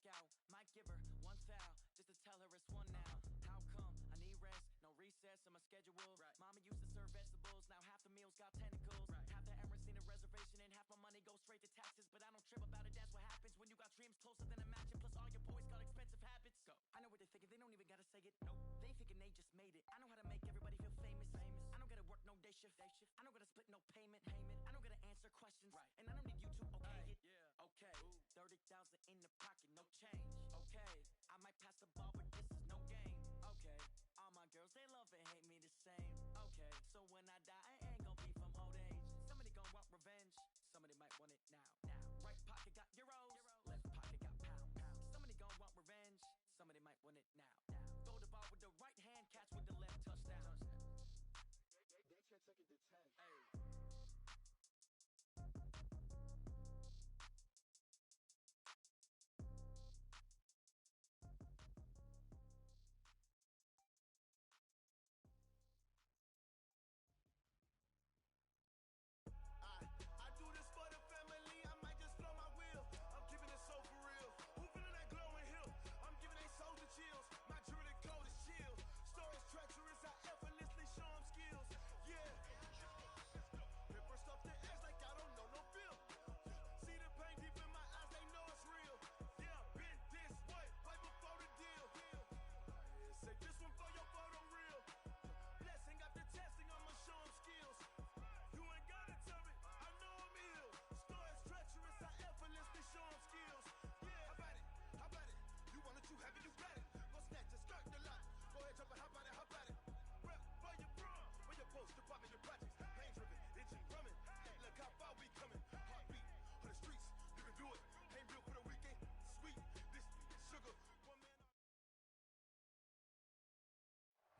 ask out, might give her one foul, just to tell her it's one now. How come? I need rest, no recess in my schedule. Right. Mama used to serve vegetables, now half the meals got tentacles. Right. Half the Emirates need a reservation and half my money goes straight to taxes. But I don't trip about it, that's what happens when you got dreams closer than a mansion. Plus all your boys got expensive habits. Go. I know what they're thinking, they don't even gotta say it. Nope. They thinking they just made it. I know how to make everybody feel famous. I don't gotta work no day shift. I don't gotta split no payment. I don't gotta answer questions. Right. And I don't need you to okay it. Yeah. Okay. Ooh. 30,000 in the pocket, no change. Okay. I might pass the ball, but this is no game. Okay. All my girls, they love and hate me the same. Okay. So when I die, I ain't gonna be from old age. Somebody gon' want revenge. Somebody might want it now. Right pocket got euros. Left pocket got pounds. Somebody gon' want revenge. Somebody might want it now. Throw the ball with the right hand, catch with the left, touchdown. They check second to 10. Hey.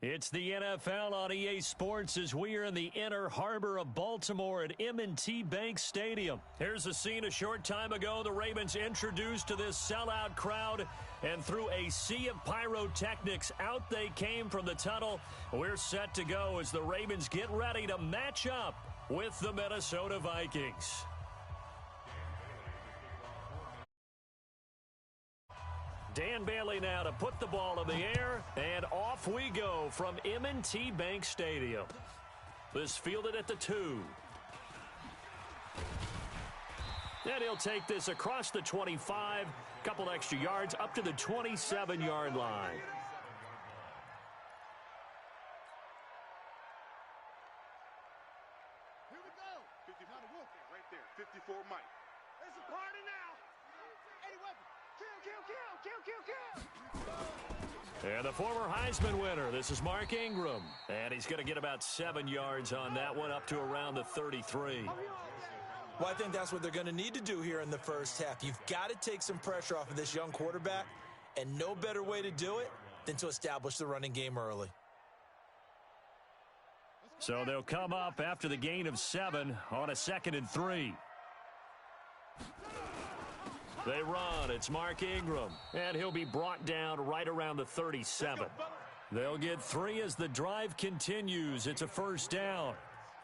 It's the NFL on EA Sports as we are in the inner harbor of Baltimore at M&T Bank Stadium. Here's a scene a short time ago. The Ravens introduced to this sellout crowd, and through a sea of pyrotechnics, out they came from the tunnel. We're set to go as the Ravens get ready to match up with the Minnesota Vikings. Dan Bailey now to put the ball in the air, and off we go from M&T Bank Stadium. This fielded at the 2. And he'll take this across the 25, couple extra yards up to the 27-yard line. Here we go. 54 right there. 54 Mike. It's a party now. Any weapon. Kill. And the former Heisman winner, this is Mark Ingram. And he's going to get about 7 yards on that one, up to around the 33. Well, I think that's what they're going to need to do here in the first half. You've got to take some pressure off of this young quarterback, and no better way to do it than to establish the running game early. So they'll come up after the gain of 7 on a 2nd and 3. They run. It's Mark Ingram, and he'll be brought down right around the 37. They'll get 3 as the drive continues. It's a first down.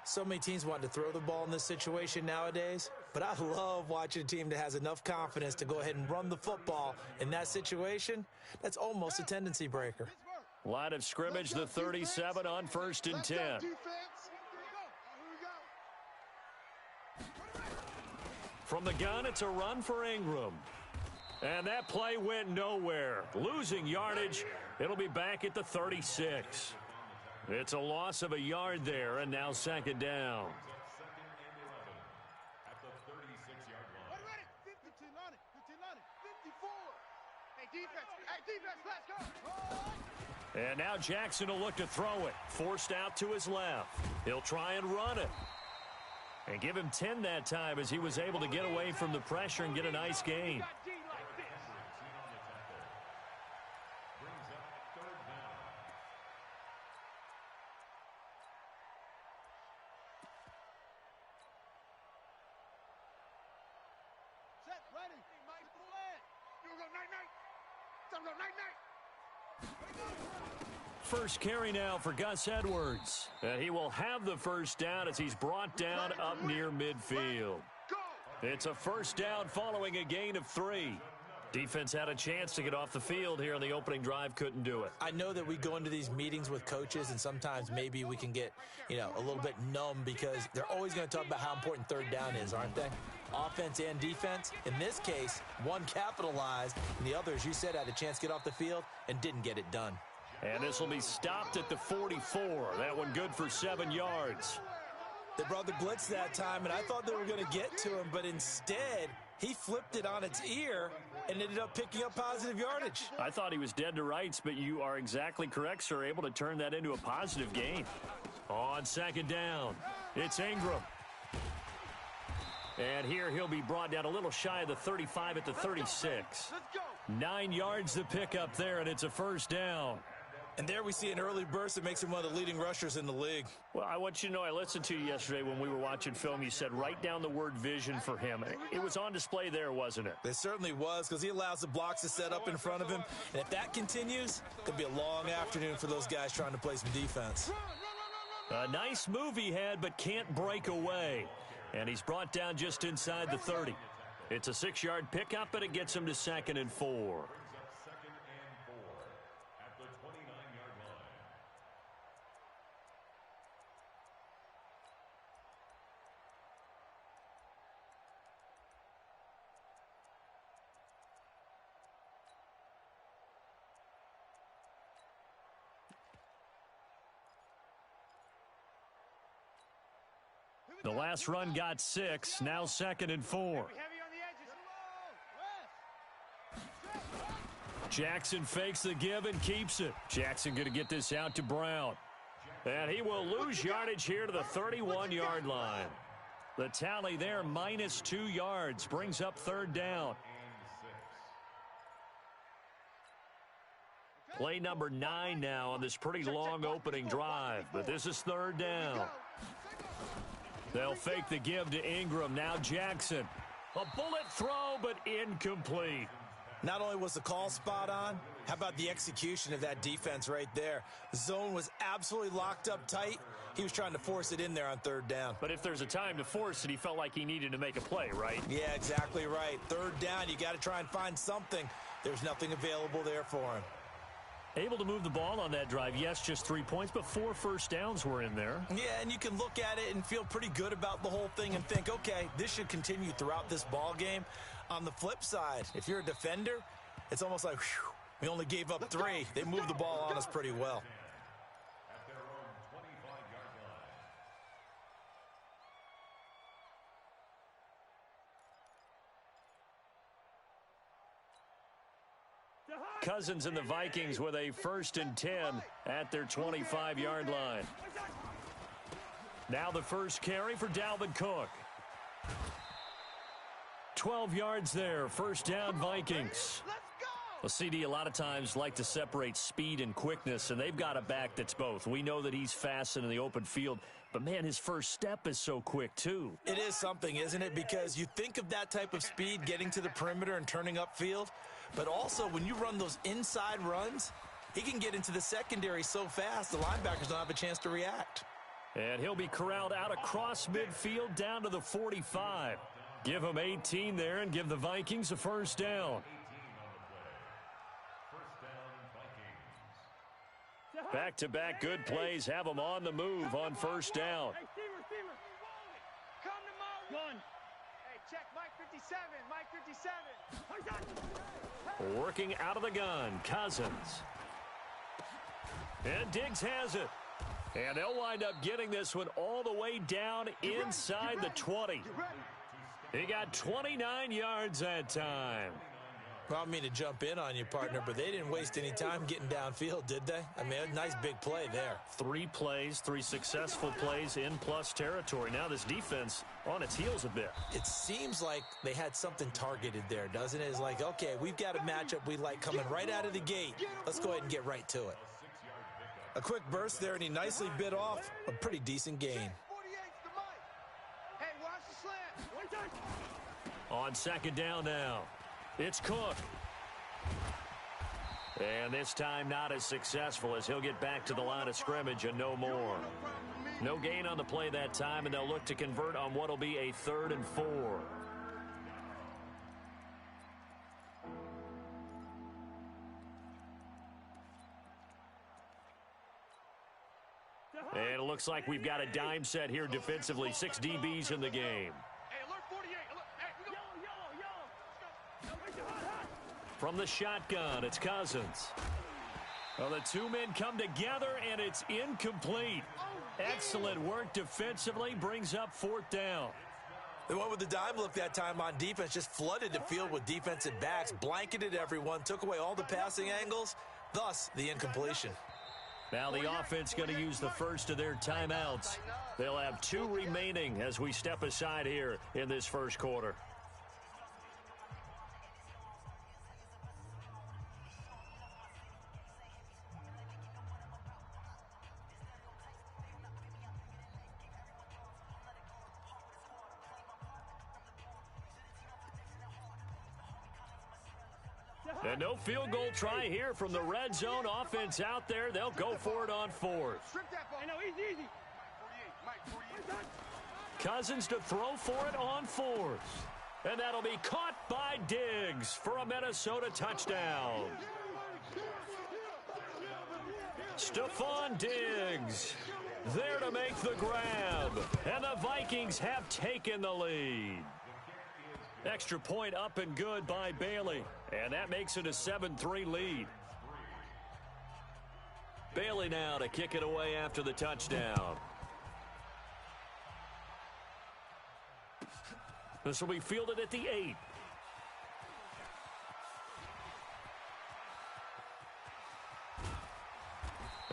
So many teams want to throw the ball in this situation nowadays, but I love watching a team that has enough confidence to go ahead and run the football in that situation. That's almost a tendency breaker. Line of scrimmage, the 37 on 1st and 10. From the gun, it's a run for Ingram. And that play went nowhere. Losing yardage. It'll be back at the 36. It's a loss of a yard there, and now 2nd down. And now Jackson will look to throw it. Forced out to his left. He'll try and run it. And give him 10 that time as he was able to get away from the pressure and get a nice gain. Set, ready. First carry now for Gus Edwards. He will have the first down as he's brought down up near midfield. It's a first down following a gain of 3. Defense had a chance to get off the field here in the opening drive, couldn't do it. I know that we go into these meetings with coaches, and sometimes maybe we can get, a little bit numb because they're always going to talk about how important third down is, aren't they? Offense and defense. In this case, one capitalized, and the other, as you said, had a chance to get off the field and didn't get it done. And this will be stopped at the 44. That one good for 7 yards. They brought the blitz that time, and I thought they were going to get to him, but instead, he flipped it on its ear and ended up picking up positive yardage. I thought he was dead to rights, but you are exactly correct, sir. Able to turn that into a positive gain. On second down, it's Ingram. And here he'll be brought down a little shy of the 35 at the 36. 9 yards to pick up there, and it's a first down. And there we see an early burst that makes him one of the leading rushers in the league. Well, I want you to know, I listened to you yesterday when we were watching film. You said write down the word vision for him. It was on display there, wasn't it? It certainly was, because he allows the blocks to set up in front of him. And if that continues, it could be a long afternoon for those guys trying to play some defense. A nice move he had, but can't break away. And he's brought down just inside the 30. It's a 6-yard pickup, and it gets him to 2nd and 4. The last run got 6, now 2nd and 4. Jackson fakes the give and keeps it. Jackson going to get this out to Brown. And he will lose yardage here to the 31-yard line. The tally there, minus 2 yards, brings up 3rd down. Play number 9 now on this pretty long opening drive, but this is 3rd down. They'll fake the give to Ingram. Now Jackson. A bullet throw, but incomplete. Not only was the call spot on, how about the execution of that defense right there? The zone was absolutely locked up tight. He was trying to force it in there on 3rd down. But if there's a time to force it, he felt like he needed to make a play, right? Yeah, exactly right. 3rd down, you got to try and find something. There's nothing available there for him. Able to move the ball on that drive. Yes, just 3 points, but 4 first downs were in there. Yeah, and you can look at it and feel pretty good about the whole thing and think, okay, this should continue throughout this ball game. On the flip side, if you're a defender, it's almost like, whew, we only gave up 3. They moved the ball on us pretty well. Cousins and the Vikings with a 1st and 10 at their 25-yard line. Now the first carry for Dalvin Cook. 12 yards there, 1st down Vikings. Well, CD a lot of times like to separate speed and quickness, and they've got a back that's both. We know that he's fast and in the open field, but man, his first step is so quick too. It is something, isn't it? Because you think of that type of speed getting to the perimeter and turning upfield, but also when you run those inside runs, he can get into the secondary so fast the linebackers don't have a chance to react. And he'll be corralled out across midfield down to the 45. Give him 18 there and give the Vikings a 1st down. Back-to-back good plays have them on the move on 1st down. Come to Mo. Hey, check Mike 57. Mike 57. Working out of the gun, Cousins. And Diggs has it. And they'll wind up getting this one all the way down inside the 20. He got 29 yards that time. Well, I don't mean to jump in on you, partner, but they didn't waste any time getting downfield, did they? I mean, a nice big play there. 3 plays, 3 successful plays in plus territory. Now this defense on its heels a bit. It seems like they had something targeted there, doesn't it? It's like, okay, we've got a matchup we like coming right out of the gate. Let's go ahead and get right to it. A quick burst there, and he nicely bit off a pretty decent gain. Hey, watch the slant. On 2nd down now, it's Cook. And this time not as successful as he'll get back to the line of scrimmage and no more. No gain on the play that time, and they'll look to convert on what will be a 3rd and 4. looks like we've got a dime set here defensively. 6 DBs in the game. Hey, alert 48. Alert. Hey, we go. From the shotgun, it's Cousins. Well, the two men come together, and it's incomplete. Excellent work defensively, brings up 4th down. They went with the dime look that time on defense, just flooded the field with defensive backs, blanketed everyone, took away all the passing angles, thus the incompletion. Now the offense going to use the first of their timeouts. They'll have 2 remaining as we step aside here in this first quarter. And no field goal try here from the red zone. Offense out there. They'll go for it on 4th. Easy. Cousins to throw for it on 4th. And that'll be caught by Diggs for a Minnesota touchdown. Stephon Diggs there to make the grab. And the Vikings have taken the lead. Extra point up and good by Bailey. And that makes it a 7-3 lead. Bailey now to kick it away after the touchdown. This will be fielded at the 8.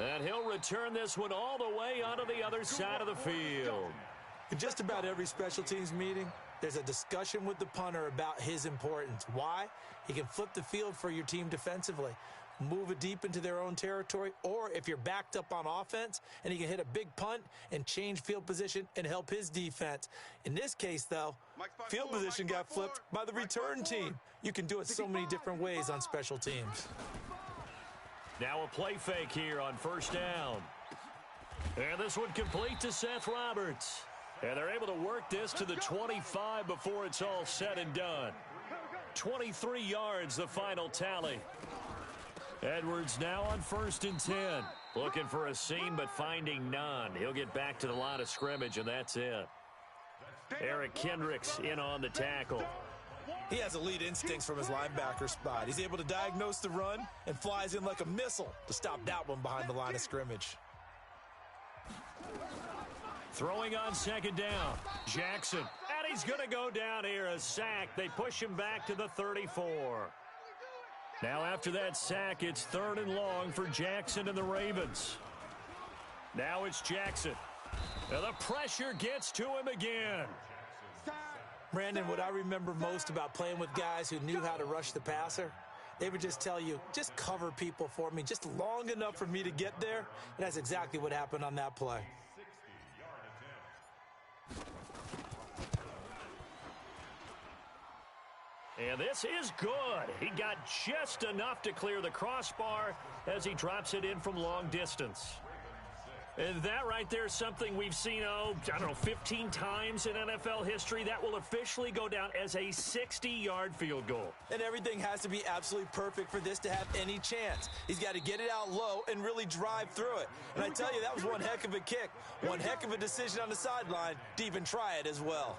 And he'll return this one all the way onto the other side of the field. In just about every special teams meeting, there's a discussion with the punter about his importance. Why? He can flip the field for your team defensively, move it deep into their own territory, or if you're backed up on offense, and he can hit a big punt and change field position and help his defense. In this case, though, field position got flipped by the return team. You can do it so many different ways on special teams. Now a play fake here on 1st down. And this one complete to Seth Roberts. And they're able to work this to the 25 before it's all said and done. 23 yards, the final tally. Edwards now on 1st and 10. Looking for a seam, but finding none. He'll get back to the line of scrimmage, and that's it. Eric Kendricks in on the tackle. He has elite instincts from his linebacker spot. He's able to diagnose the run and flies in like a missile to stop that one behind the line of scrimmage. Throwing on 2nd down, Jackson. And he's going to go down here, a sack. They push him back to the 34. Now after that sack, it's 3rd and long for Jackson and the Ravens. Now it's Jackson. And the pressure gets to him again. Brandon, what I remember most about playing with guys who knew how to rush the passer, they would just tell you, just cover people for me, just long enough for me to get there. And that's exactly what happened on that play. And this is good. He got just enough to clear the crossbar as he drops it in from long distance. And that right there is something we've seen, 15 times in NFL history. That will officially go down as a 60-yard field goal. And everything has to be absolutely perfect for this to have any chance. He's got to get it out low and really drive through it. And I tell you, that was one heck of a kick. One heck of a decision on the sideline to even try it as well.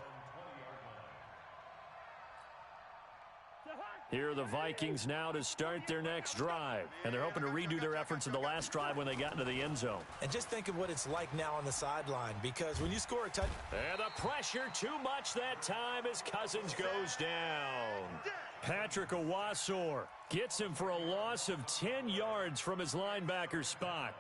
Here are the Vikings now to start their next drive. And they're hoping to redo their efforts in the last drive when they got into the end zone. And just think of what it's like now on the sideline, because when you score a touchdown. And the pressure too much that time as Cousins goes down. Patrick Owasor gets him for a loss of 10 yards from his linebacker spot.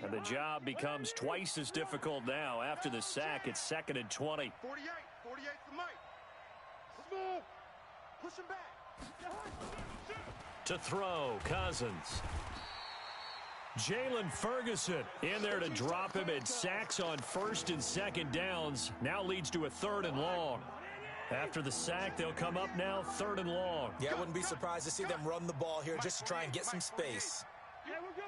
And the job becomes twice as difficult now. After the sack, it's 2nd and 20. 48 to Mike. Push him back. To throw, Cousins. Jalen Ferguson in there to drop him, and sacks on 1st and 2nd downs. Now leads to a 3rd and long. After the sack, they'll come up now 3rd and long. Yeah, I wouldn't be surprised to see them run the ball here just to try and get some space. Yeah, we're good.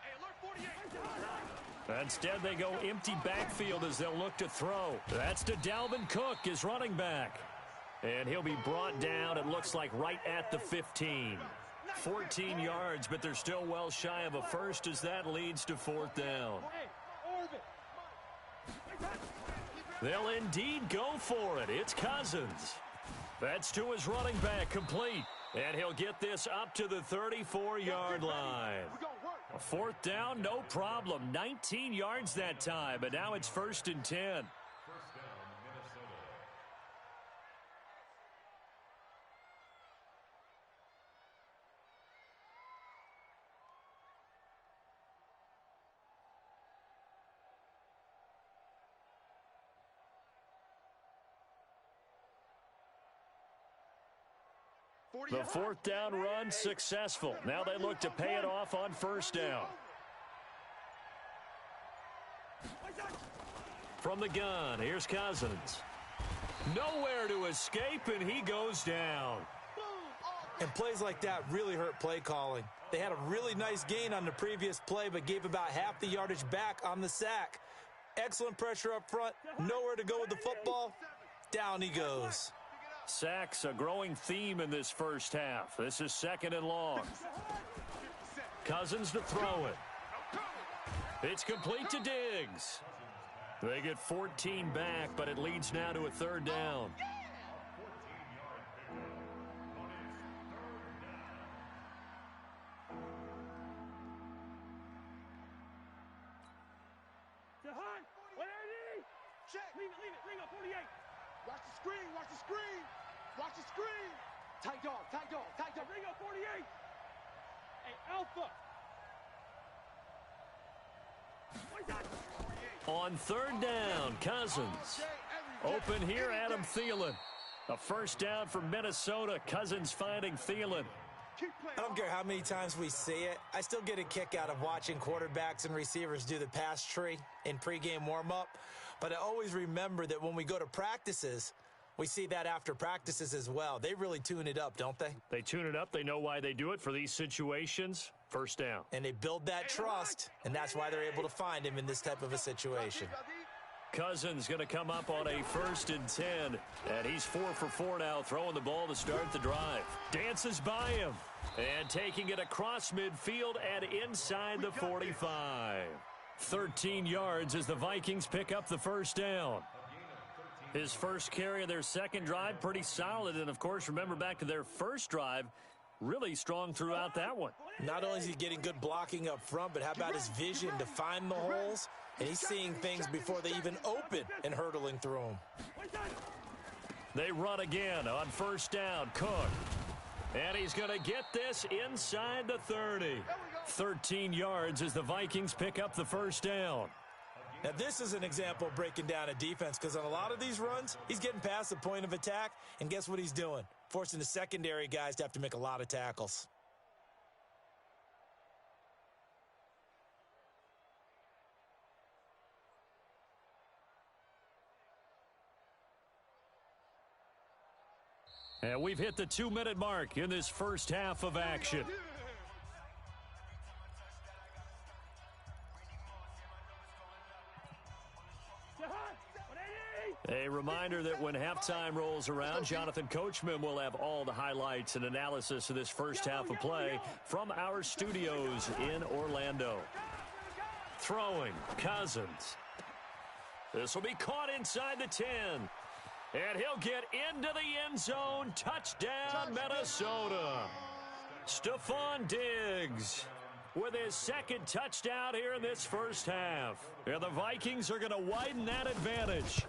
Hey, alert 48. Instead, they go empty backfield as they'll look to throw. That's to Dalvin Cook, his running back. And he'll be brought down, it looks like, right at the 15. 14 yards, but they're still well shy of a first as that leads to fourth down. They'll indeed go for it. It's Cousins. That's to his running back, complete. And he'll get this up to the 34-yard line. A fourth down, no problem. 19 yards that time, but now it's 1st and 10. The fourth down run successful. Now they look to pay it off on first down. From the gun, here's Cousins. Nowhere to escape, and he goes down. And plays like that really hurt play calling. They had a really nice gain on the previous play, but gave about half the yardage back on the sack. Excellent pressure up front. Nowhere to go with the football. Down he goes. Sacks, a growing theme in this first half. This is 2nd and long. Cousins to throw it. It's complete to Diggs. They get 14 back, but it leads now to a 3rd down. Leave it, up, 48. Watch the screen, watch the screen. Watch the screen. Tight dog. Ring up 48. Hey, Alpha. On 3rd down, Cousins. Open here, Adam Thielen. A first down for Minnesota. Cousins finding Thielen. I don't care how many times we see it. I still get a kick out of watching quarterbacks and receivers do the pass tree in pregame warm-up. But I always remember that when we go to practices, we see that after practices as well. They really tune it up, don't they? They tune it up. They know why they do it for these situations. First down. And they build that trust, and that's why they're able to find him in this type of a situation. Cousins going to come up on a 1st and 10. And he's 4 for 4 now, throwing the ball to start the drive. Dances by him. And taking it across midfield and inside the 45. 13 yards as the Vikings pick up the first down. His first carry of their second drive, pretty solid. And, of course, remember back to their first drive, really strong throughout that one. Not only is he getting good blocking up front, but how about his vision to find the holes? And he's seeing things before they even open and hurdling through them. They run again on first down. Cook. And he's going to get this inside the 30. 13 yards as the Vikings pick up the first down. Now, this is an example of breaking down a defense, because on a lot of these runs, he's getting past the point of attack, and guess what he's doing? Forcing the secondary guys to have to make a lot of tackles. And we've hit the 2-minute mark in this first half of action. A reminder that when halftime rolls around, Jonathan Coachman will have all the highlights and analysis of this first half of play from our studios in Orlando. Throwing, Cousins. This will be caught inside the 10. And he'll get into the end zone. Touchdown, Minnesota. Stephon Diggs with his second touchdown here in this first half. And the Vikings are going to widen that advantage.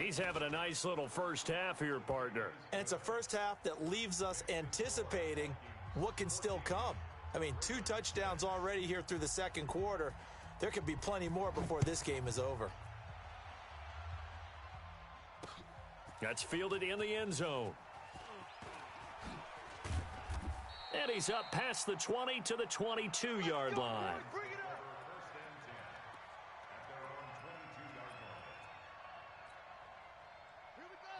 He's having a nice little first half here, partner. And it's a first half that leaves us anticipating what can still come. I mean, 2 touchdowns already here through the second quarter. There could be plenty more before this game is over. That's fielded in the end zone. And he's up past the 20 to the 22-yard line.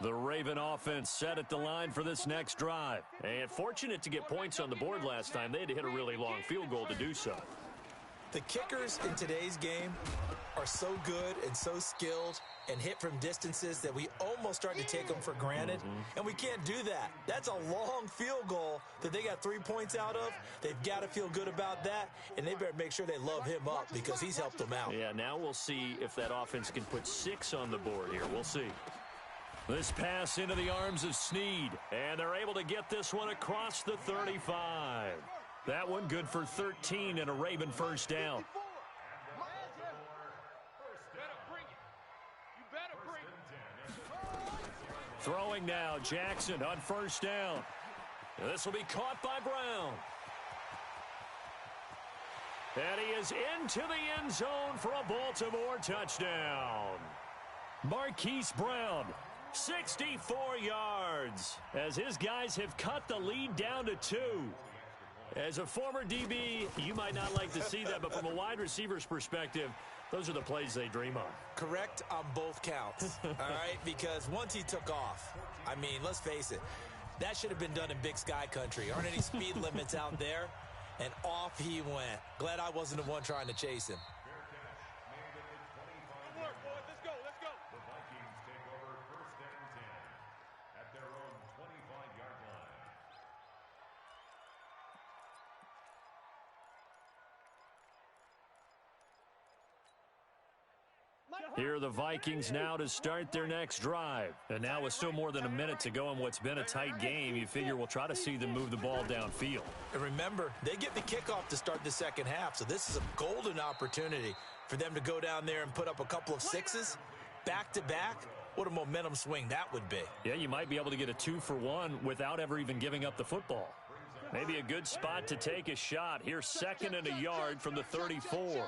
The Raven offense set at the line for this next drive. And fortunate to get points on the board last time. They had to hit a really long field goal to do so. The kickers in today's game are are so good and so skilled and hit from distances that we almost start to take them for granted, and we can't do that. That's a long field goal that they got 3 points out of. They've got to feel good about that, and they better make sure they love him up because he's helped them out. Yeah, now we'll see if that offense can put 6 on the board here. We'll see. This pass into the arms of Snead, and they're able to get this one across the 35. That one good for 13 and a Raven first down. Throwing now, Jackson on first down. This will be caught by Brown. And he is into the end zone for a Baltimore touchdown. Marquise Brown, 64 yards, as his guys have cut the lead down to 2. As a former DB, you might not like to see that, but from a wide receiver's perspective, those are the plays they dream of. Correct on both counts, all right? Because once he took off, I mean, let's face it, that should have been done in Big Sky country. Aren't any speed limits out there? And off he went. Glad I wasn't the one trying to chase him. Here are the Vikings now to start their next drive. And now with still more than a minute to go in what's been a tight game, you figure we'll try to see them move the ball downfield. And remember, they get the kickoff to start the second half, so this is a golden opportunity for them to go down there and put up a couple of 6s back-to-back. What a momentum swing that would be. Yeah, you might be able to get a 2-for-1 without ever even giving up the football. Maybe a good spot to take a shot. Here's 2nd and a yard from the 34.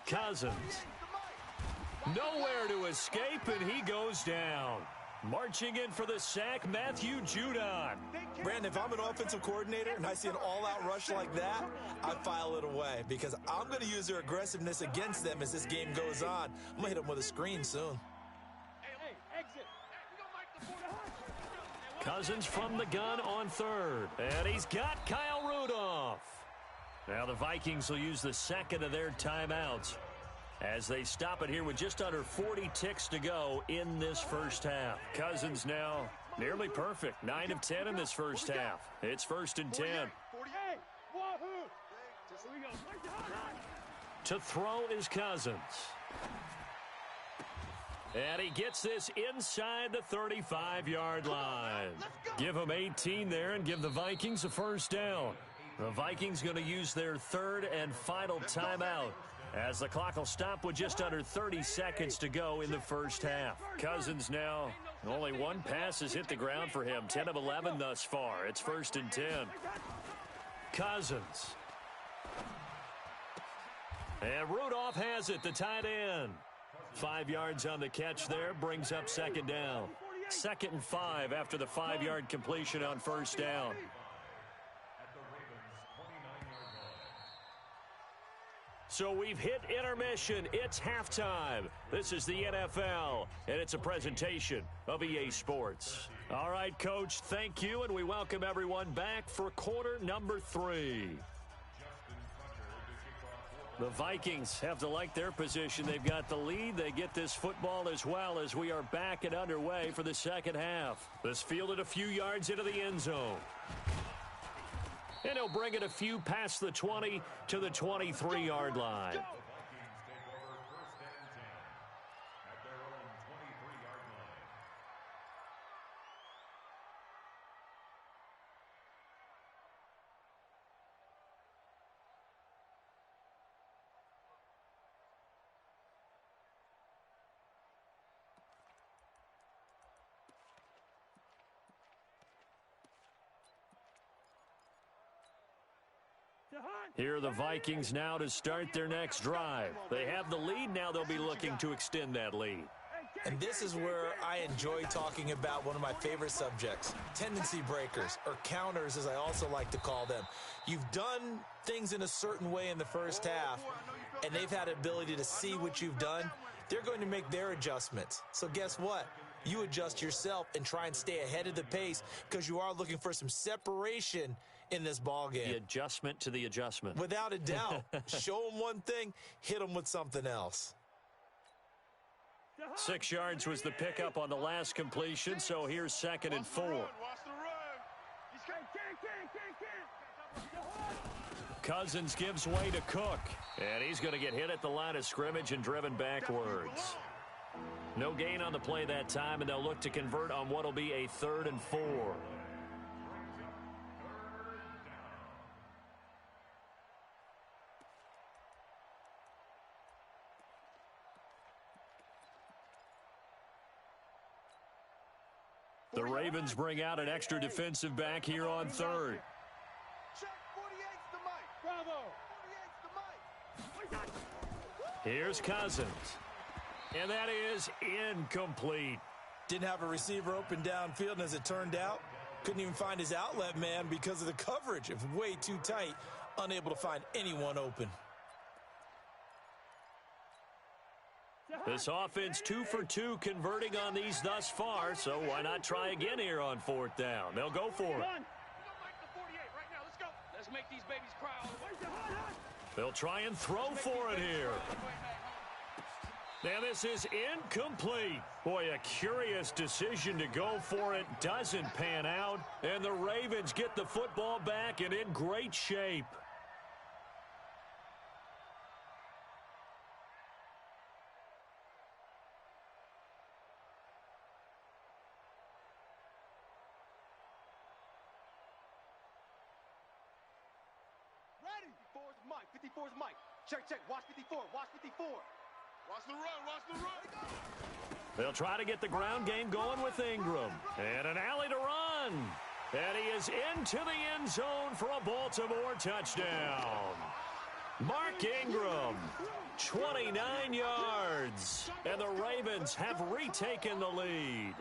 Cousins. Nowhere to escape, and he goes down. Marching in for the sack, Matthew Judon. Brandon, if I'm an offensive coordinator and I see an all-out rush like that, I file it away because I'm going to use their aggressiveness against them as this game goes on. I'm going to hit them with a screen soon. Cousins from the gun on 3rd, and he's got Kyle Rudolph. Now the Vikings will use the 2nd of their timeouts as they stop it here with just under 40 ticks to go in this first half. Cousins now nearly perfect, 9 of 10 in this first half. It's 1st and 10. To throw is Cousins. And he gets this inside the 35-yard line. Give him 18 there and give the Vikings a first down. The Vikings going to use their 3rd and final timeout as the clock will stop with just under 30 seconds to go in the first half. Cousins now, only one pass has hit the ground for him, 10 of 11 thus far. It's 1st and 10. Cousins. And Rudolph has it, the tight end. 5 yards on the catch there, brings up 2nd down. 2nd and 5 after the 5-yard completion on first down. So we've hit intermission. It's halftime. This is the NFL, and it's a presentation of EA Sports. All right, Coach, thank you, and we welcome everyone back for quarter number 3. The Vikings have to like their position. They've got the lead. They get this football as well as we are back and underway for the second half. This fielded a few yards into the end zone. And he'll bring it a few past the 20 to the 23-yard line. Here are the Vikings now to start their next drive. They have the lead. Now they'll be looking to extend that lead. And this is where I enjoy talking about one of my favorite subjects, tendency breakers, or counters as I also like to call them. You've done things in a certain way in the first half, and they've had the ability to see what you've done. They're going to make their adjustments. So guess what? you adjust yourself and try and stay ahead of the pace because you are looking for some separation in this ball game. The adjustment to the adjustment. Without a doubt. Show them one thing, hit them with something else. 6 yards was the pickup on the last completion, so here's 2nd and 4. Cousins gives way to Cook, and he's going to get hit at the line of scrimmage and driven backwards. No gain on the play that time, and they'll look to convert on what will be a 3rd and 4. The Ravens bring out an extra defensive back here on 3rd. Here's Cousins. And that is incomplete. Didn't have a receiver open downfield, and as it turned out, couldn't even find his outlet man because of the coverage. It was way too tight, unable to find anyone open. This offense 2 for 2 converting on these thus far, so why not try again here on 4th down? They'll go for it. Let's make these babies cry. They'll try and throw for it here. Now this is incomplete. Boy, a curious decision to go for it doesn't pan out, and the Ravens get the football back and in great shape. Ready? 54's Mike. 54's Mike. Check. Watch 54. Watch 54. Watch the run. They'll try to get the ground game going with Ingram. And an alley to run. And he is into the end zone for a Baltimore touchdown. Mark Ingram, 29 yards. And the Ravens have retaken the lead.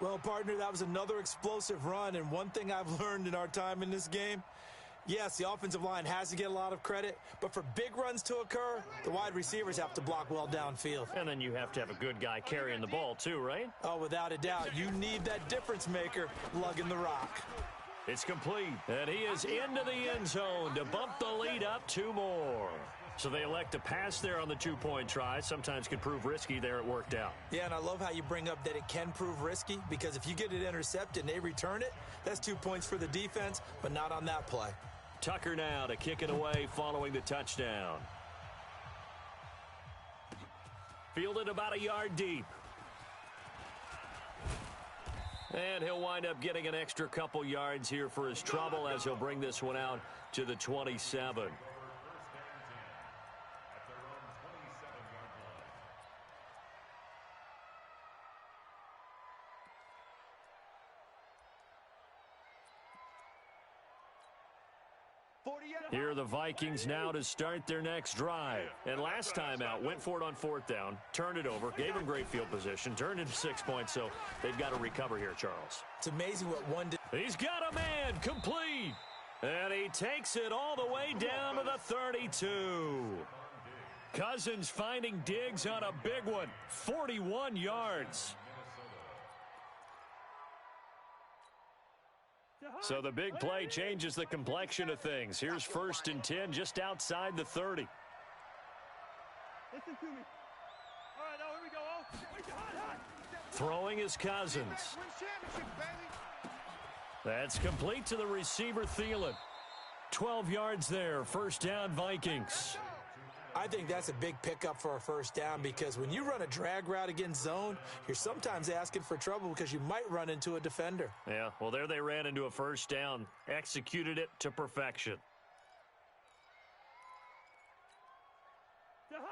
Well, partner, that was another explosive run, and one thing I've learned in our time in this game, yes, the offensive line has to get a lot of credit, but for big runs to occur, the wide receivers have to block well downfield. And then you have to have a good guy carrying the ball too, right? Oh, without a doubt. You need that difference maker lugging the rock. It's complete, and he is into the end zone to bump the lead up 2 more. So they elect to pass there on the 2-point try. Sometimes could prove risky. There it worked out. Yeah, and I love how you bring up that it can prove risky, because if you get it intercepted and they return it, that's 2 points for the defense, but not on that play. Tucker now to kick it away following the touchdown. Fielded about a yard deep. And he'll wind up getting an extra couple yards here for his trouble as he'll bring this one out to the 27. Here are the Vikings now to start their next drive. And last time out, went for it on 4th down, turned it over, gave them great field position, turned into 6 points, so they've got to recover here, Charles. It's amazing what one did. He's got a man, complete. And he takes it all the way down to the 32. Cousins finding Diggs on a big one, 41 yards. So the big play changes the complexion of things. Here's 1st and 10 just outside the 30. Listen to me. All right, now here we go. Throwing is Cousins. That's complete to the receiver, Thielen. 12 yards there, 1st down, Vikings. I think that's a big pickup for a 1st down, because when you run a drag route against zone, you're sometimes asking for trouble because you might run into a defender. Yeah, well, there they ran into a 1st down, executed it to perfection.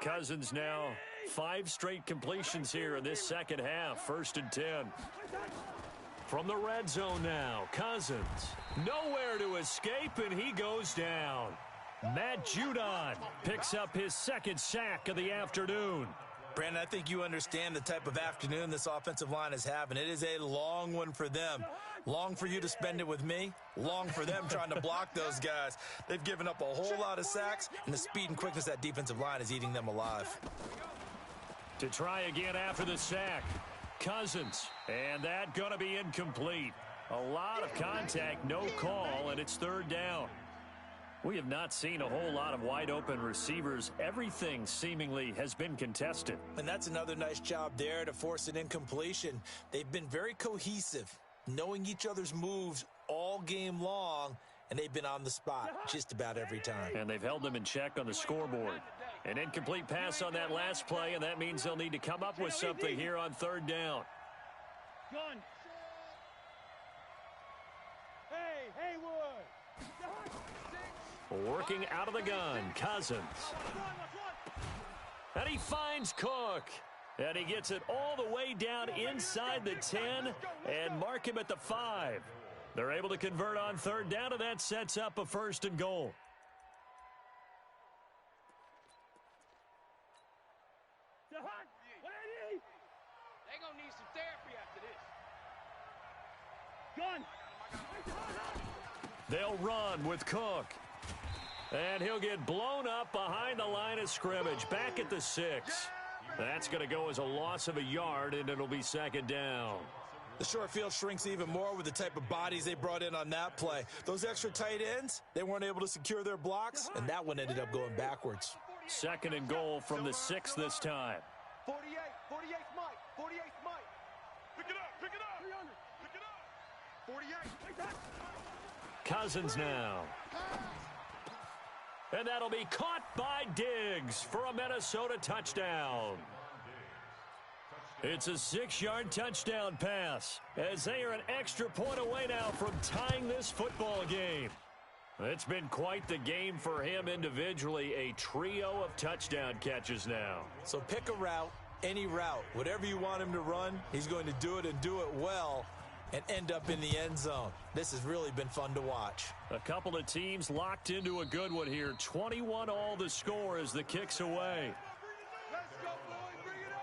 Cousins now 5 straight completions here in this second half, 1st and 10. From the red zone now, Cousins nowhere to escape, and he goes down. Matt Judon picks up his 2nd sack of the afternoon. Brandon, I think you understand the type of afternoon this offensive line is having. It is a long one for them. Long for you to spend it with me. Long for them trying to block those guys. They've given up a whole lot of sacks, and the speed and quickness of that defensive line is eating them alive. To try again after the sack. Cousins. And that going to be incomplete. A lot of contact, no call, and it's third down. We have not seen a whole lot of wide-open receivers. Everything seemingly has been contested. And that's another nice job there to force an incompletion. They've been very cohesive, knowing each other's moves all game long, and they've been on the spot just about every time. And they've held them in check on the scoreboard. An incomplete pass on that last play, and that means they'll need to come up with something here on third down. Gun. Hey, Haywood. Working out of the gun, Cousins. And he finds Cook. And he gets it all the way down inside the 10 and mark him at the 5. They're able to convert on third down, and that sets up a first and goal. They're going to need some therapy after this. Gun. They'll run with Cook. And he'll get blown up behind the line of scrimmage, back at the 6. That's going to go as a loss of a yard, and it'll be second down. The short field shrinks even more with the type of bodies they brought in on that play. Those extra tight ends, they weren't able to secure their blocks, and that one ended up going backwards. Second and goal from the 6 this time. 48 Mike. 48 Mike. Pick it up. 300. Pick it up. 48. Cousins now. And that'll be caught by Diggs for a Minnesota touchdown. It's a 6-yard touchdown pass as they are an extra point away now from tying this football game. It's been quite the game for him individually, a trio of touchdown catches now. So pick a route, any route, whatever you want him to run, he's going to do it and do it well and end up in the end zone. This has really been fun to watch. A couple of teams locked into a good one here. 21 all the score as the kick's away. Let's go, boys. Bring it on.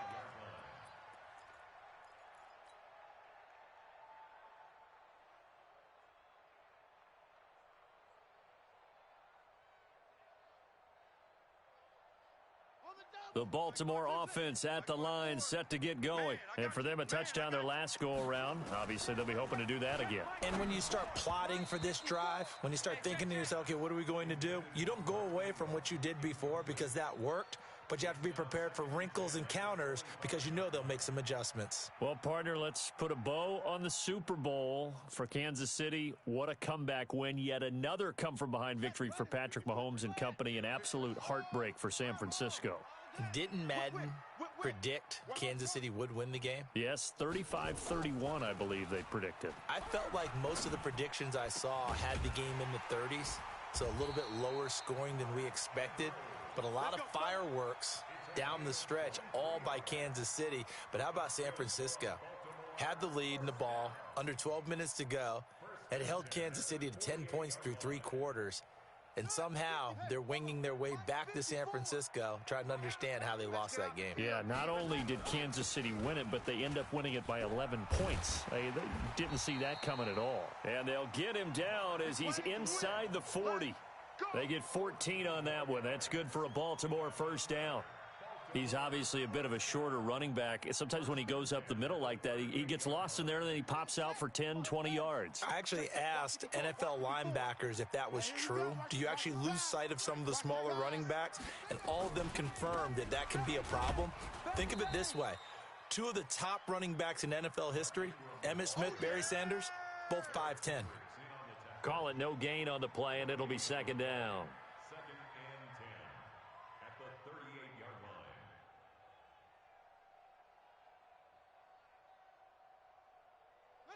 The Baltimore offense at the line, set to get going. And for them, a touchdown their last go-around. Obviously, they'll be hoping to do that again. And when you start plotting for this drive, when you start thinking to yourself, okay, what are we going to do? You don't go away from what you did before because that worked, but you have to be prepared for wrinkles and counters because you know they'll make some adjustments. Well, partner, let's put a bow on the Super Bowl for Kansas City. What a comeback win. Yet another come-from-behind victory for Patrick Mahomes and company. An absolute heartbreak for San Francisco. Didn't Madden predict Kansas City would win the game? Yes, 35-31, I believe they predicted. I felt like most of the predictions I saw had the game in the 30s, so a little bit lower scoring than we expected, but a lot of fireworks down the stretch, all by Kansas City. But how about San Francisco? Had the lead in the ball, under 12 minutes to go, and held Kansas City to 10 points through 3 quarters. And somehow they're winging their way back to San Francisco, trying to understand how they lost that game. Yeah, not only did Kansas City win it, but they end up winning it by 11 points. They didn't see that coming at all. And they'll get him down as he's inside the 40. They get 14 on that one. That's good for a Baltimore first down. He's obviously a bit of a shorter running back. Sometimes when he goes up the middle like that, he gets lost in there, and then he pops out for 10, 20 yards. I actually asked NFL linebackers if that was true. Do you actually lose sight of some of the smaller running backs? And all of them confirmed that that can be a problem. Think of it this way. 2 of the top running backs in NFL history, Emmitt Smith, Barry Sanders, both 5'10". Call it no gain on the play, and it'll be second down.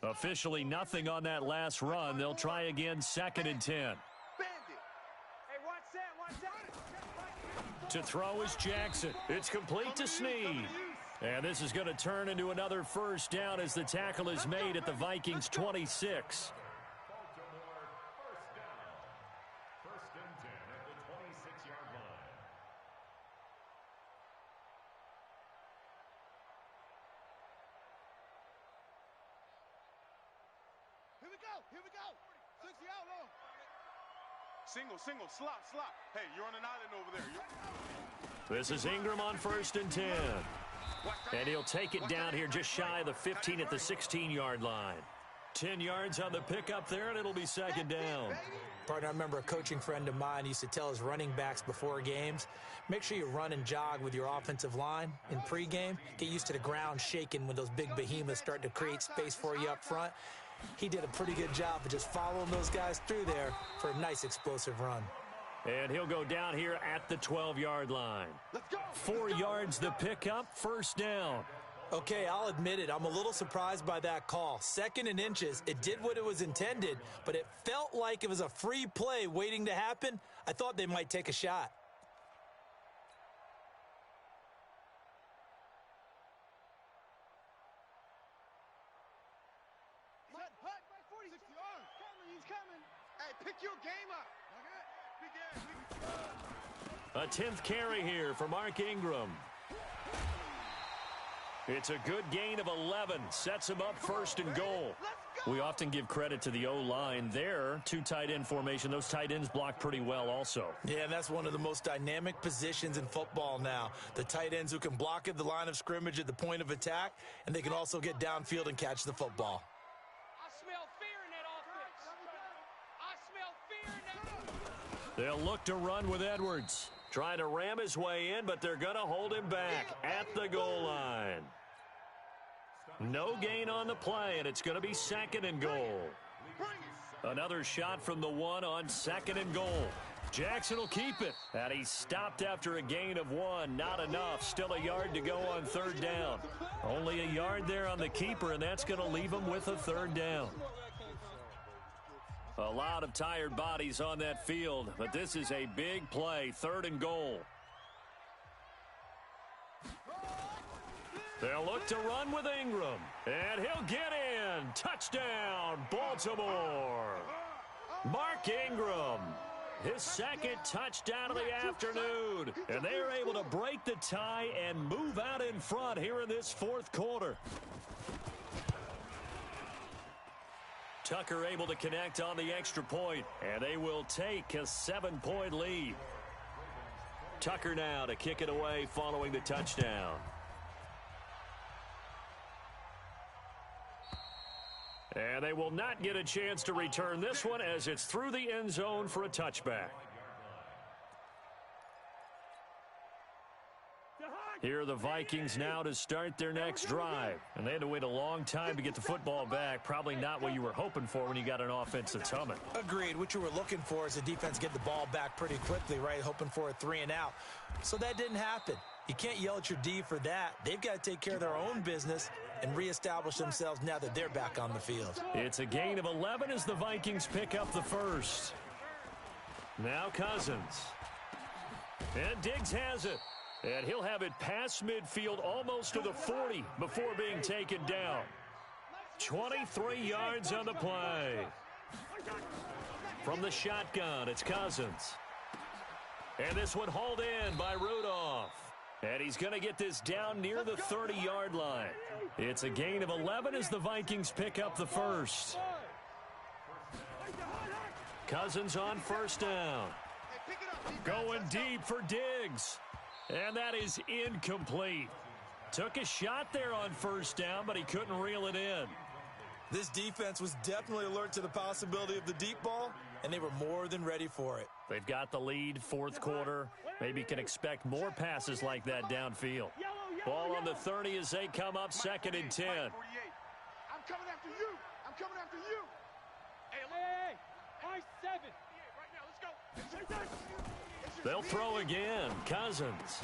Officially nothing on that last run. They'll try again, 2nd and 10. Hey, watch that. To throw is Jackson. It's complete to Snead. And this is going to turn into another first down as the tackle is made at the Vikings 26. Here we go. 60 out long. Single, slot. Hey, you're on an island over there. This is Ingram on 1st and 10. And he'll take it down here just shy of the 15 at the 16-yard line. 10 yards on the pickup there, and it'll be second down. Partner, I remember a coaching friend of mine used to tell his running backs before games, make sure you run and jog with your offensive line in pregame. Get used to the ground shaking when those big behemoths start to create space for you up front. He did a pretty good job of just following those guys through there for a nice explosive run. And he'll go down here at the 12-yard line. 4 yards the pickup, first down. Okay, I'll admit it. I'm a little surprised by that call. 2nd and inches. It did what it was intended, but it felt like it was a free play waiting to happen. I thought they might take a shot. Pick your game up. A 10th carry here for Mark Ingram. It's a good gain of 11. Sets him up first and goal. We often give credit to the O-line there. 2 tight end formation. Those tight ends block pretty well also. Yeah, and that's one of the most dynamic positions in football now. The tight ends who can block at the line of scrimmage at the point of attack, and they can also get downfield and catch the football. They'll look to run with Edwards. Trying to ram his way in, but they're going to hold him back at the goal line. No gain on the play, and it's going to be 2nd and goal. Another shot from the 1 on 2nd and goal. Jackson will keep it. And he stopped after a gain of 1. Not enough. Still a yard to go on 3rd down. Only a yard there on the keeper, and that's going to leave him with a 3rd down. A lot of tired bodies on that field, but this is a big play, 3rd and goal. They'll look to run with Ingram, and he'll get in. Touchdown, Baltimore. Mark Ingram, his 2nd touchdown of the afternoon, and they are able to break the tie and move out in front here in this 4th quarter. Tucker able to connect on the extra point, and they will take a 7-point lead. Tucker now to kick it away following the touchdown. And they will not get a chance to return this one as it's through the end zone for a touchback. Here are the Vikings now to start their next drive. And they had to wait a long time to get the football back. Probably not what you were hoping for when you got an offense that's humming. Agreed. What you were looking for is the defense get the ball back pretty quickly, right? Hoping for a 3 and out. So that didn't happen. You can't yell at your D for that. They've got to take care of their own business and reestablish themselves now that they're back on the field. It's a gain of 11 as the Vikings pick up the first. Now Cousins. And Diggs has it. And he'll have it past midfield almost to the 40 before being taken down. 23 yards on the play. From the shotgun, it's Cousins. And this one hauled in by Rudolph. And he's going to get this down near the 30-yard line. It's a gain of 11 as the Vikings pick up the first. Cousins on first down. Going deep for Diggs. And that is incomplete. Took a shot there on first down, but he couldn't reel it in. This defense was definitely alert to the possibility of the deep ball, and they were more than ready for it. They've got the lead, 4th quarter. Maybe can expect more passes like that downfield. Ball on the 30 as they come up 2nd and 10. I'm coming after you. I'm coming after you. Hey, 5-7. Right now, let's go. They'll throw again. Cousins.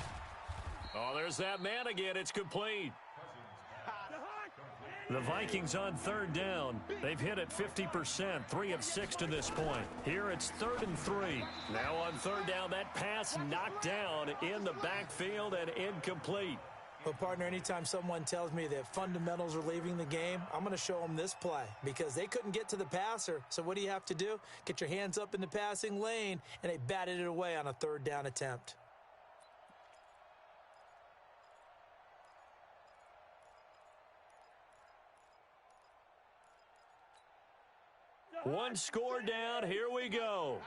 Oh, there's that man again. It's complete. The Vikings on 3rd down. They've hit it 50%, 3 of 6 to this point. Here it's 3rd and 3. Now on 3rd down, that pass knocked down in the backfield and incomplete. But, partner, anytime someone tells me that fundamentals are leaving the game, I'm going to show them this play because they couldn't get to the passer. So what do you have to do? Get your hands up in the passing lane, and they batted it away on a 3rd down attempt. One score down. Here we go.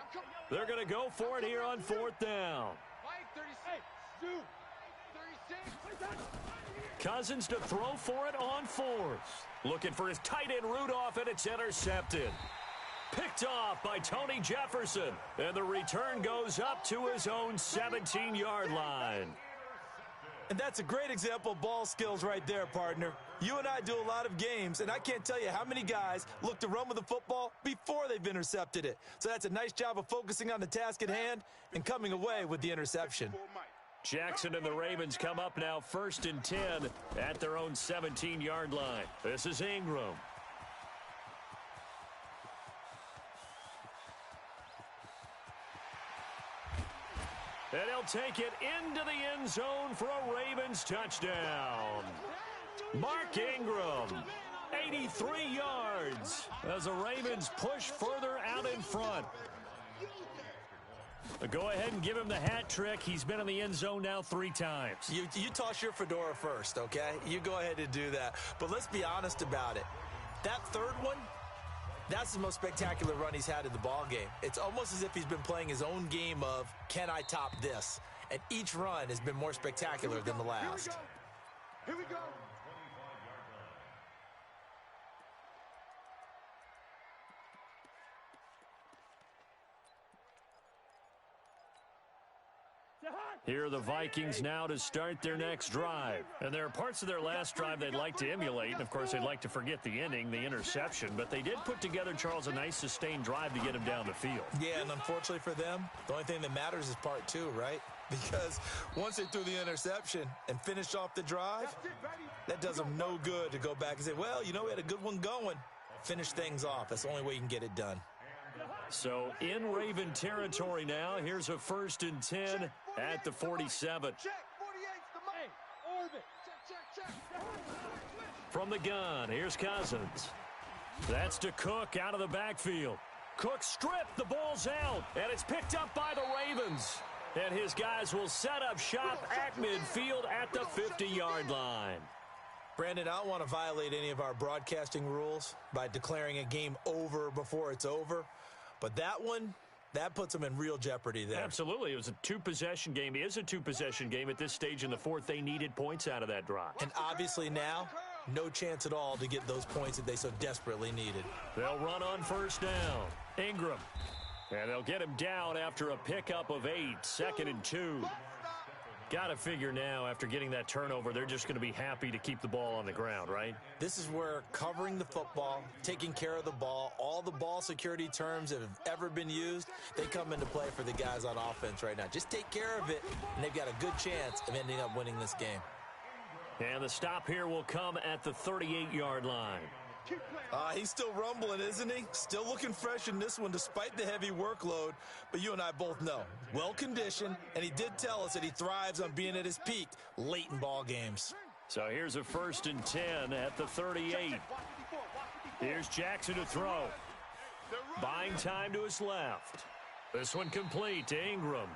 They're going to go for it here on 4th down. Cousins to throw for it on 4th. Looking for his tight end Rudolph, and it's intercepted. Picked off by Tony Jefferson. And the return goes up to his own 17-yard line. And that's a great example of ball skills right there, partner. You and I do a lot of games, and I can't tell you how many guys look to run with the football before they've intercepted it. So that's a nice job of focusing on the task at hand and coming away with the interception. Jackson and the Ravens come up now 1st and 10 at their own 17-yard line. This is Ingram. And he'll take it into the end zone for a Ravens touchdown. Mark Ingram, 83 yards as the Ravens push further out in front. Go ahead and give him the hat trick. He's been in the end zone now 3 times. You toss your fedora first, okay? You go ahead and do that. But let's be honest about it. That third one, that's the most spectacular run he's had in the ball game. It's almost as if he's been playing his own game of, can I top this? And each run has been more spectacular than the last. Here we go. Here are the Vikings now to start their next drive. And there are parts of their last drive they'd like to emulate. And, of course, they'd like to forget the ending, the interception. But they did put together, Charles, a nice sustained drive to get him down the field. Yeah, and unfortunately for them, the only thing that matters is part 2, right? Because once they threw the interception and finished off the drive, that does them no good to go back and say, well, you know, we had a good one going. Finish things off. That's the only way you can get it done. So in Raven territory now, here's a 1st and 10 at the 47. From the gun, here's Cousins. That's to Cook out of the backfield. Cook stripped, the ball's out, and it's picked up by the Ravens. And his guys will set up shop at midfield at the 50-yard line. Brandon, I don't want to violate any of our broadcasting rules by declaring a game over before it's over. But that one, that puts them in real jeopardy there. Absolutely. It was a 2-possession game. It is a 2-possession game at this stage in the 4th. They needed points out of that drive. And obviously now, no chance at all to get those points that they so desperately needed. They'll run on 1st down. Ingram. And they'll get him down after a pickup of 8. 2nd and 2. Got to figure now, after getting that turnover, they're just going to be happy to keep the ball on the ground, right? This is where covering the football, taking care of the ball, all the ball security terms that have ever been used, they come into play for the guys on offense right now. Just take care of it, and they've got a good chance of ending up winning this game. And the stop here will come at the 38-yard line. He's still rumbling, isn't he? Still looking fresh in this one despite the heavy workload. But you and I both know, well-conditioned, and he did tell us that he thrives on being at his peak late in ball games. So here's a 1st and 10 at the 38. Here's Jackson to throw. Buying time to his left. This one complete to Ingram.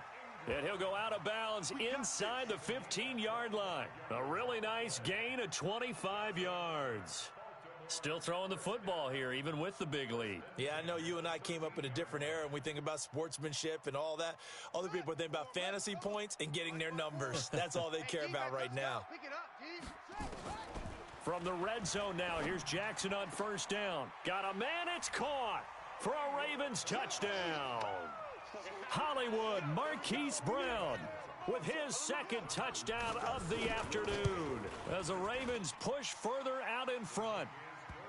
And he'll go out of bounds inside the 15-yard line. A really nice gain of 25 yards. Still throwing the football here, even with the big lead. Yeah, I know you and I came up in a different era, and we think about sportsmanship and all that. Other people think about fantasy points and getting their numbers. That's all they care about right now. From the red zone now, here's Jackson on 1st down. Got a man, it's caught for a Ravens touchdown. Hollywood Marquise Brown with his 2nd touchdown of the afternoon as the Ravens push further out in front.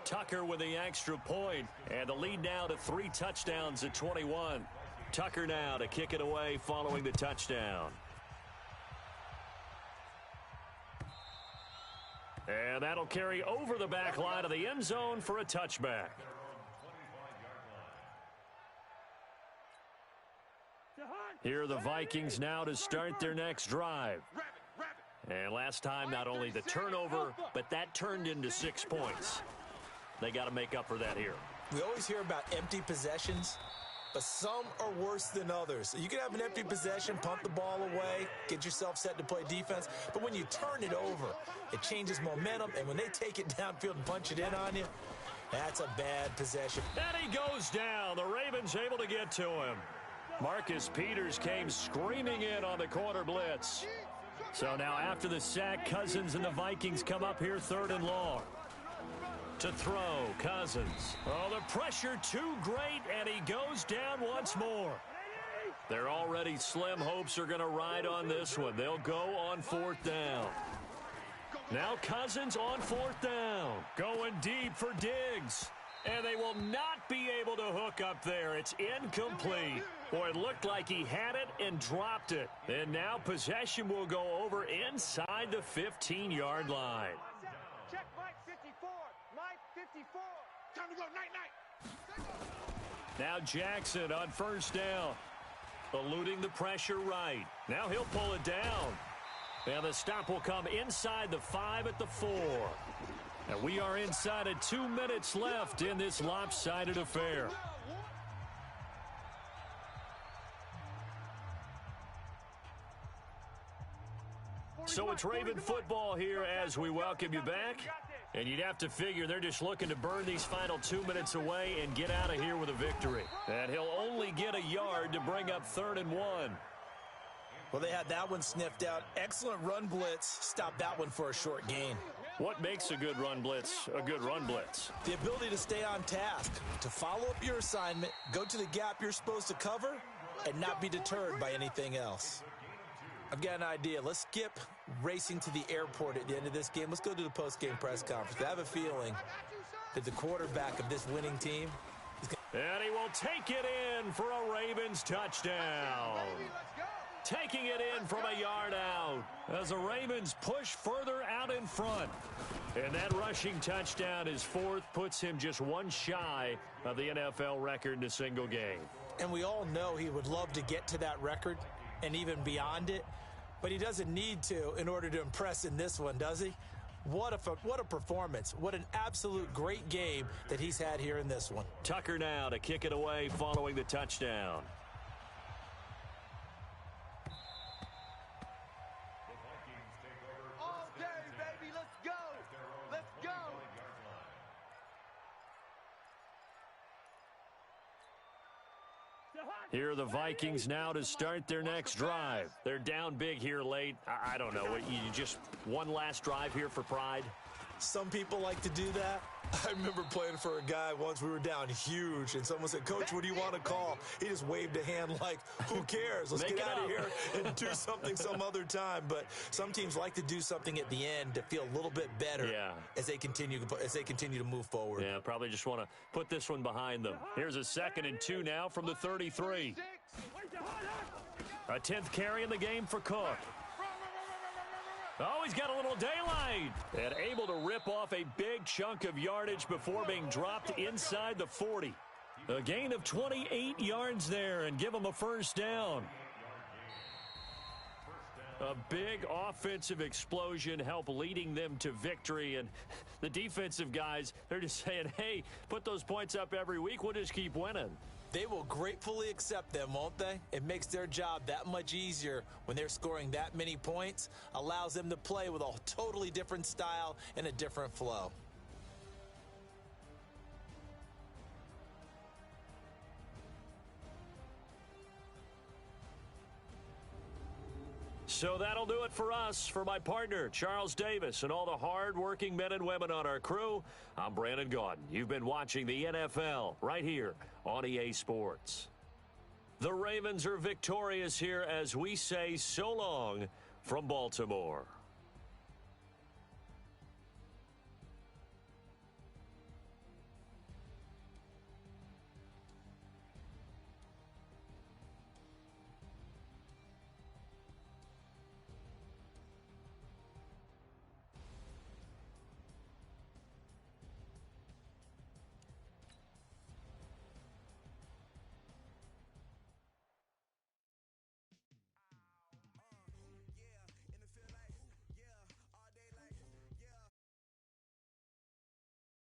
Tucker with the extra point, and the lead now to 3 touchdowns at 21. Tucker now to kick it away following the touchdown. And that'll carry over the back line of the end zone for a touchback. Here are the Vikings now to start their next drive. And last time, not only the turnover, but that turned into 6 points. They got to make up for that here. We always hear about empty possessions, but some are worse than others. You can have an empty possession, punt the ball away, get yourself set to play defense, but when you turn it over, it changes momentum, and when they take it downfield and punch it in on you, that's a bad possession. And he goes down. The Ravens able to get to him. Marcus Peters came screaming in on the corner blitz. So now after the sack, Cousins and the Vikings come up here 3rd and long. To throw, Cousins. Oh, the pressure too great, and he goes down once more. Their already slim hopes are going to ride on this one. They'll go on 4th down. Now Cousins on 4th down. Going deep for Diggs. And they will not be able to hook up there. It's incomplete. Boy, it looked like he had it and dropped it. And now possession will go over inside the 15-yard line. Check Mike 54. Mike 54. Time to go. Night. Now Jackson on 1st down. Eluding the pressure right. Now he'll pull it down. And the stop will come inside the 5 at the 4. And we are inside of 2 minutes left in this lopsided affair. So it's Raven football here as we welcome you back. And you'd have to figure they're just looking to burn these final 2 minutes away and get out of here with a victory. And he'll only get a yard to bring up 3rd and 1. Well, they had that one sniffed out. Excellent run blitz. Stop that one for a short gain. What makes a good run blitz a good run blitz? The ability to stay on task, to follow up your assignment, go to the gap you're supposed to cover, and not be deterred by anything else. I've got an idea. Let's skip racing to the airport at the end of this game. Let's go to the post-game press conference. I have a feeling that the quarterback of this winning team is going to... And he will take it in for a Ravens touchdown. Taking it in from a yard out as the Ravens push further out in front. And that rushing touchdown, his 4th, puts him just one shy of the NFL record in a single game. And we all know he would love to get to that record and even beyond it, but he doesn't need to in order to impress in this one, does he? What a performance. What an absolute great game that he's had here in this one. Tucker now to kick it away following the touchdown. All day, baby. Let's go. Let's go. Here are the Vikings now to start their next drive. They're down big here late. I don't know. You just one last drive here for pride? Some people like to do that. I remember playing for a guy once. We were down huge, and someone said, "Coach, what do you want to call?" He just waved a hand like, who cares? Let's get out of here and do something some other time. But some teams like to do something at the end to feel a little bit better as they continue to move forward. Yeah, probably just want to put this one behind them. Here's a 2nd and 2 now from the 33. A 10th carry in the game for Cook. Oh, he's got a little daylight. And able to rip off a big chunk of yardage before being dropped inside the 40. A gain of 28 yards there and give him a 1st down. A big offensive explosion help leading them to victory. And the defensive guys, they're just saying, hey, put those points up every week. We'll just keep winning. They will gratefully accept them, won't they? It makes their job that much easier when they're scoring that many points. Allows them to play with a totally different style and a different flow. So that'll do it for us. For my partner, Charles Davis, and all the hard-working men and women on our crew, I'm Brandon Gaudin. You've been watching the NFL right here on EA Sports. The Ravens are victorious here as we say so long from Baltimore.